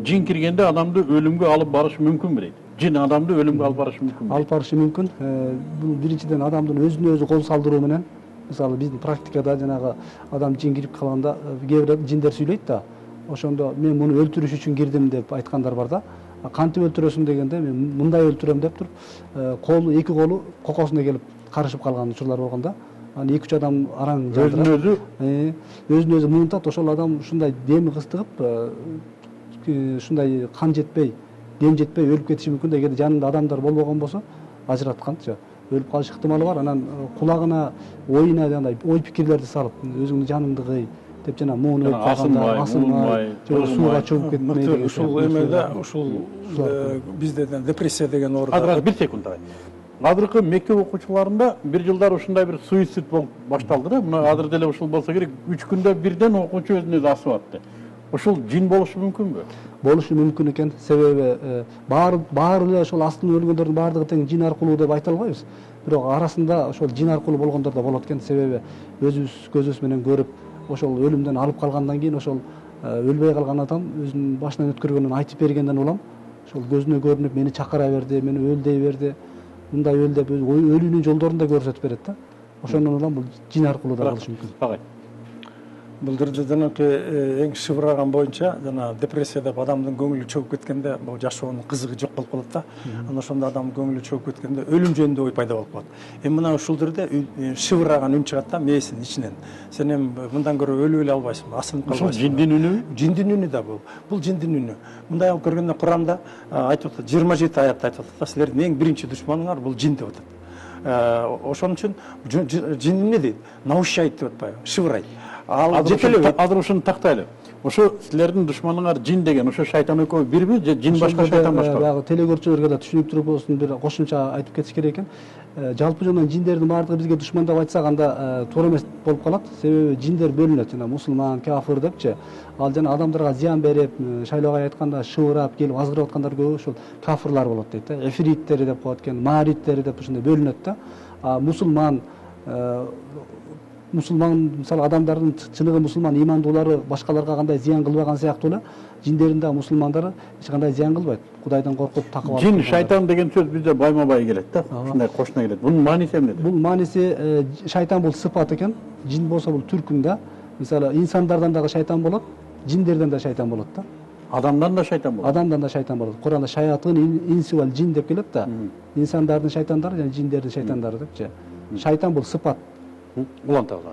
жин киргенде адамды өлүмгө алып барышы мүмкүнбү дейт. Жин адамды өлүмгө алып барышы мүмкүнбү? Алып барышы мүмкүн. Бул биринчиден адамдын өзүнө өзү кол салдыруу менен, мисалы биздин практикада жанагы адам жин кирип калганда кээ бир жиндер сүйлөйт да. Ошондо мен муну өлтүрүш үчүн кирдим деп айткандар бар да. Кантип өлтүрөсүң дегенде мен мындай өлтүрөм деп туруп, колу эки колу кокосуна келип карышып калган учурлар болгон да. Аны 2-3 адам араң Өзүн өзүн өзү муунтат, ошол адам ушундай деми кыстыгып, ушундай кан жетпей, дем жетпей өлүп кетиши мүмкүн. Эгер жанында адамдар болбогон болсо, ажыратканча өлүп калыш ыктымалы бар. Анан кулагына, оюна жандай ой пикирлерди салып, өзүңдүн жаныңды кый деп жана муун өлүп калганда асынмай, сууга чөгүп кетмей деген. Ушул эмеде, ушул бизде депрессия деген оору. Азыр бир секунд агай. Азыркы мектеп окуучуларында бир жылдар ушундай бир суицид болуп башталды да. Мына азыр деле ушул болсо керек, 3 күндө бирден окуучу өзүн өзү асып атты. Ушул жин болушу мүмкүнбү? Болушу мүмкүн экен. Себеби баары эле ошол астын өлгөндөрдүн баардыгы тең жин аркылуу деп айта албайбыз. Бирок арасында ошол жин аркылуу болгондор да болот экен. Себеби өзүбүз көзүбүз менен көрүп, ошол өлүмдөн алып калгандан кийин ошол өлбөй калган адам өзүнүн башынан өткөргөнүн айтып бергенден улам ошол көзүнө көрүнүп мени чакыра берди, мени өл дей берди. Мындай өл деп өлүүнүн жолдорун да көрсөтүп берет да. Ошондон улам бул жин аркылуу да болушу мүмкүн. Агай. Бул жерде жанакы эң шыбыраган боюнча жана депрессия деп адамдын көңүлү чөгүп кеткенде бул жашоонун кызыгы жок болуп калат да. Анан ошондо адамдын көңүлү чөгүп кеткенде өлүм жөнүндө ой пайда болуп калат. Эми мына ушул жерде шыбыраган үн чыгат да мээсинин ичинен. Сен эми мындан көрө өлүп эле албайсыңбы, асынып калбайсыңбы? Ушул жиндин үнүбү? Жиндин үнү да бул. Бул жиндин үнү. Мындай алып көргөндө Куранда айтып атат, 27 аятта айтып атат да, силердин эң биринчи душманыңар бул жин деп атат. Ошон үчүн жин эмне дейт? Наущайт деп атпайбы? Шыбырайт. Азыр ушуну тактайлы. Ошо силердин душманыңар жин деген, ошо шайтан экөө бирби же жин башка, шайтан башка? Баягы телегөрчүлөргө да түшүнүктүү болсун бир кошумча айтып кетиш керек экен. Жалпы жөнүнөн жиндердин баардыгы бизге душман деп айтсак анда туура эмес болуп калат. Себеби жиндер бөлүнөт, жана мусулман, кафир депчи. Ал жана адамдарга зыян берип, шайлоого айтканда шыбырап келип азгырып аткандар көбү ошол кафирлар болот дейт да. Эфириттери деп коет экен, мариттери деп ушундай бөлүнөт да. Мусулман мисалы адамдардын чыныгы мусулман имандуулары башкаларга кандай зыян кылбаган сыяктуу эле жиндердин да мусулмандары эч кандай зыян кылбайт. Кудайдан коркуп такып. Жин, шайтан деген сөз бизде байма-бай келет да. Ушундай кошуна келет. Бунун мааниси эмнеде? Бул мааниси шайтан бул сыпат экен. Жин болсо бул түркүм да. Мисалы инсандардан дагы шайтан болот, жиндерден да шайтан болот да. Адамдан да шайтан болот. Адамдан да шайтан болот. Куранда шаятын инси вал жин деп келет да. Инсандардын шайтандары жана жиндердин шайтандары депчи. Шайтан бул сыпат. Улантабыз.